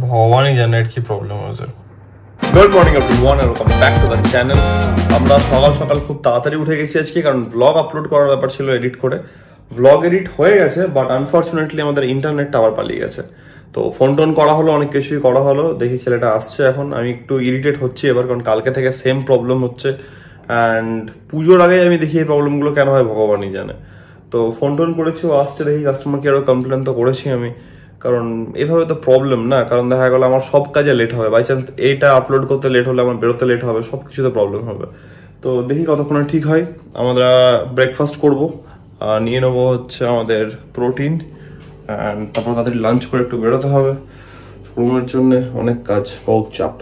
ভগবানই জানে এর কি প্রবলেম হয়েছে। Good morning everyone, welcome back to the channel. আমরা সকাল সকাল খুব তাড়াতাড়ি উঠে গেছি আজকে, কারণ ব্লগ আপলোড করার ব্যাপার ছিল এডিট করে। ব্লগ এডিট হয়ে গেছে, বাট আনফর্চুনেটলি আমাদের ইন্টারনেটটা আবার পালিয়ে গেছে। তো ফোন টোন করা হলো, অনেক কিছুই করা হলো, দেখি ছেলেটা আসছে এখন। আমি একটু ইরিটেট হচ্ছি এবার, কারণ কালকে থেকে সেম প্রবলেম হচ্ছে। অ্যান্ড পুজোর আগে আমি দেখি এই প্রবলেমগুলো কেন হয় ভগবানই জানে। তো ফোন টোন করেছি, ও আসছে, দেখি কাস্টমার কেয়ারও কমপ্লেন তো করেছি আমি, কারণ এভাবে তো প্রবলেম না। কারণ দেখা গেল আমার সব কাজে লেট হবে, বাই চান্স এইটা আপলোড করতে লেট হলে আমার বেরোতে লেট হবে, সব কিছুতে প্রবলেম হবে। তো দেখি কতক্ষণে ঠিক হয়। আমরা ব্রেকফাস্ট করবো, নিয়ে নেবো হচ্ছে আমাদের প্রোটিন, অ্যান্ড তারপর তাদের লাঞ্চ করে একটু বেরোতে হবে। শোরুমের জন্য অনেক কাজ, বহুত চাপ।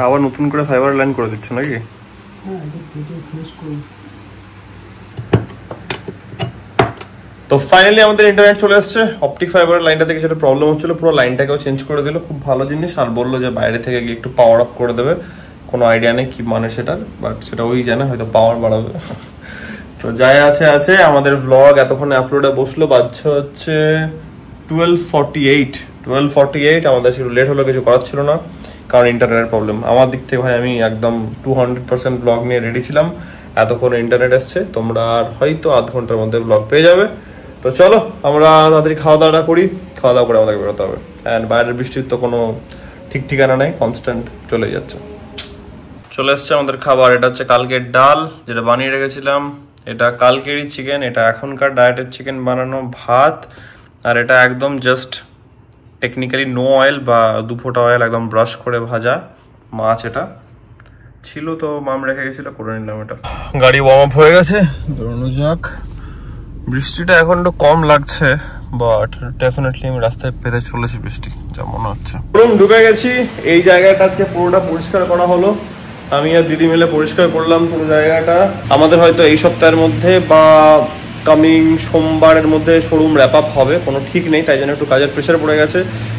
আবার নতুন করে ফাইবার লাইন করে দিচ্ছ নাকি? তো ফাইনালি আমাদের ইন্টারনেট চলে আসছে। অপটিক ফাইবার লাইনটা থেকে যেটা প্রবলেম হচ্ছিল, পুরো লাইনটাকেও চেঞ্জ করে দিল, খুব ভালো জিনিস। আর বললো যে বাইরে থেকে গিয়ে একটু পাওয়ার আপ করে দেবে, কোনো আইডিয়া নেই কি মানে সেটার, বাট সেটা ওই জানে, হয়তো পাওয়ার বাড়াবে। তো যাই আছে আমাদের ব্লগ এতক্ষণে আপলোডে বসলো, বাজছে হচ্ছে 12:48। আমাদের একটু লেট হলো, কিছু করার ছিল না, কারণ ইন্টারনেটের প্রবলেম। আমার দিক থেকে ভাই আমি একদম 200% ব্লগ নিয়ে রেডি ছিলাম। এতক্ষণে ইন্টারনেট এসছে, তোমরা আর হয়তো আধ ঘন্টার মধ্যে ব্লগ পেয়ে যাবে। তো চলো আমরা তাড়াতাড়ি খাওয়া দাওয়াটা করি, খাওয়া দাওয়া করে আমাদেরকে বেরোতে হবে। অ্যান্ড বাইরের বৃষ্টির তো কোনো ঠিক ঠিকানা নেই, কনস্ট্যান্ট চলে যাচ্ছে। চলে এসছে আমাদের খাবার। এটা হচ্ছে কালকের ডাল, যেটা বানিয়ে রেখেছিলাম। এটা কালকেরই চিকেন, এটা এখনকার ডায়েটের চিকেন বানানো ভাত। আর এটা একদম জাস্ট টেকনিক্যালি নো অয়েল বা 2 ফোঁটা অয়েল, একদম ব্রাশ করে ভাজা মাছ। এটা ছিল তো মাম রেখে গেছিল, করে নিলাম এটা। গাড়ি ওয়ার্ম আপ হয়ে গেছে, বেরোনো যাক। বৃষ্টিটা এখন একটু কম লাগছে, বাট ডেফিনেটলি আমি রাস্তায় পেতে চলেছি বৃষ্টি, যা মনে হচ্ছে। ঢুকে গেছি। এই জায়গাটা আজকে পুরোটা পরিষ্কার করা হলো, আমি আর দিদি মিলে পরিষ্কার করলাম পুরো জায়গাটা। আমাদের হয়তো এই সপ্তাহের মধ্যে বা কামিং সোমবারের মধ্যে শোরুম র্যাপ আপ হবে, কোনো ঠিক নেই, তাই জন্য একটু কাজের প্রেশার পড়ে গেছে।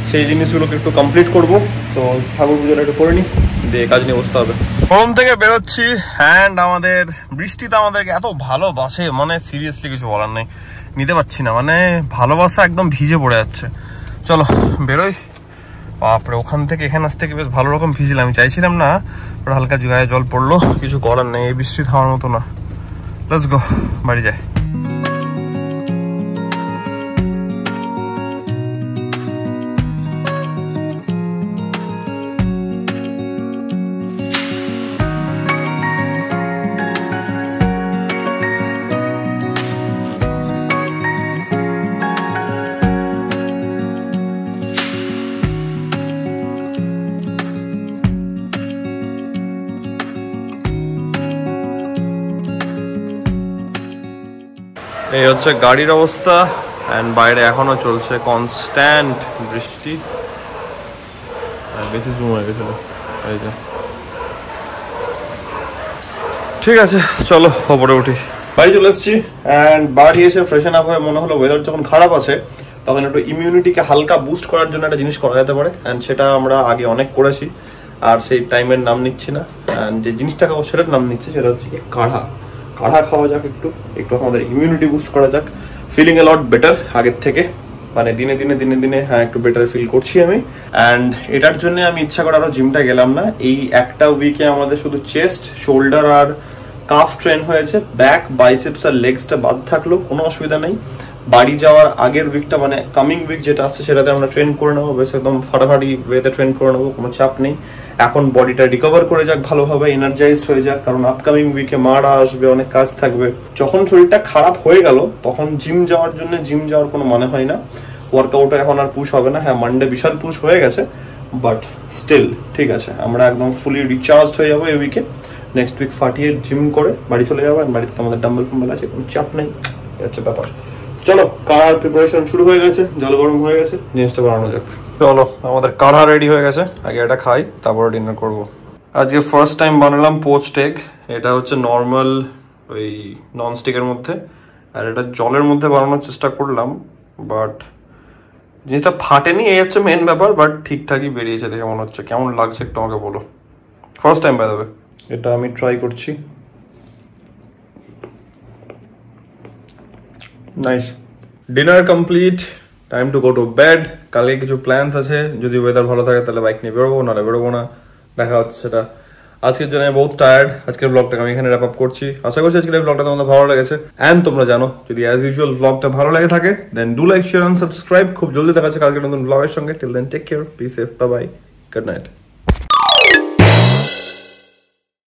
সেই জিনিসগুলোকে একটু কমপ্লিট করব। তো ঠাকুর পুজোটা একটু করে নিই, দিয়ে কাজ নিয়ে বসতে হবে। শোরুম থেকে বেরোচ্ছি, অ্যান্ড আমাদের বৃষ্টিতে আমাদেরকে এত ভালোবাসে, মানে সিরিয়াসলি কিছু বলার নেই, নিতে পারছি না, মানে ভালোবাসা একদম ভিজে পড়ে যাচ্ছে। চলো বেরোই। বাপরে, ওখান থেকে এখানে আসতে থেকে বেশ ভালো রকম ভিজলাম, আমি চাইছিলাম না, হালকা গায়ে জল পড়লো, কিছু করার নেই, এই বৃষ্টি থামার মতো না। লেটস গো, বাড়ি যাই। এই হচ্ছে গাড়ির অবস্থা, অ্যান্ড বাইরে এখনো চলছে কনস্ট্যান্ট বৃষ্টি। বেশি জুম হয়ে গেছিল, এই যে। ঠিক আছে, চলো ওপরে উঠি। বাড়ি চলে এসেছি, অ্যান্ড বাড়ি এসে ফ্রেশন আপ হয়ে মনে হলো ওয়েদার যখন খারাপ আছে তখন একটু ইমিউনিটিকে হালকা বুস্ট করার জন্য একটা জিনিস করা যেতে পারে, অ্যান্ড সেটা আমরা আগে অনেক করেছি, আর সেই টাইমের নাম নিচ্ছি না। অ্যান্ড যে জিনিসটা খাবো সেটার নাম নিচ্ছি, সেটা হচ্ছে কি কাঢ়া খাওয়া যাক, একটু আমাদের ইমিউনিটি বুস্ট করা যাক। ফিলিং এ লট বেটার আগের থেকে, মানে দিনে দিনে হ্যাঁ একটু বেটার ফিল করছি আমি। অ্যান্ড এটার জন্য আমি ইচ্ছা করে আরো জিমটা গেলাম না। এই একটা উইকে আমাদের শুধু চেস্ট, শোল্ডার আর কাফ ট্রেন হয়েছে, ব্যাক, বাইসেপস আর লেগসটা বাদ থাকলো, কোনো অসুবিধা নেই। বাড়ি যাওয়ার আগের উইকটা, মানে কামিং উইক যেটা আসছে, সেটাতে আমরা ট্রেন করে নেবো, বেশ একদম ফাটাফাটি ওয়েতে ট্রেন করে নেবো, কোনো চাপ নেই। এখন বডিটা রিকভার করে যাক ভালোভাবে, এনার্জাইজড হয়ে যাক, কারণ আপকামিং উইকে মারা আসবে, অনেক কাজ থাকবে। যখন শরীরটা খারাপ হয়ে গেল তখন জিম যাওয়ার কোনো মানে হয় না। ওয়ার্কআউটে এখন আর পুশ হবে না। হ্যাঁ, মানডে বিশাল পুশ হয়ে গেছে, বাট স্টিল ঠিক আছে, আমরা একদম ফুলি রিচার্জড হয়ে যাবো এই উইকে। নেক্সট উইক ফাটিয়ে জিম করে বাড়ি চলে যাবো, বাড়িতে তো আমাদের ডাম্বেল ফাম্বেল আছে, কোনো চাপ নেই, হচ্ছে ব্যাপার। চলো, কাঢ়ার প্রিপারেশন শুরু হয়ে গেছে, জল গরম হয়ে গেছে, জিনিসটা বানানো যাক। চলো, আমাদের কাঢ়া রেডি হয়ে গেছে, আগে এটা খাই তারপরে ডিনার করবো। আজকে ফার্স্ট টাইম বানালাম পোচড এগ। এটা হচ্ছে নর্মাল ওই ননস্টিকের মধ্যে, আর এটা জলের মধ্যে বানানোর চেষ্টা করলাম, বাট জিনিসটা ফাটেনি, এই হচ্ছে মেন ব্যাপার। বাট ঠিকঠাকই বেরিয়েছে দেখে মনে হচ্ছে। কেমন লাগছে একটু আমাকে বলো। First time by the way এটা আমি ট্রাই করছি। Nice. Dinner complete, time to go to bed. কালকে কিছু প্ল্যানস আছে, যদি ওয়েদার ভালো থাকে তাহলে বাইক নিয়ে বেরোবো, নাহলে বেরোবো না, দেখা হচ্ছে সেটা। আজকের জন্য আমি বহুত টায়ার্ড, আজকের ব্লগটাকে আমি এখানে র্যাপ আপ করছি। আশা করছি আজকের ব্লগটা তোমাদের ভালো লেগেছে। অ্যান্ড তোমরা জানো, যদি অ্যাজ ইউজুয়াল ব্লগটা ভালো লাগে থাকে then do like, share and subscribe. খুব জলদি দেখা যাচ্ছে কালকে নতুন ব্লগের সঙ্গে। Till then take care, be safe, bye bye, good night.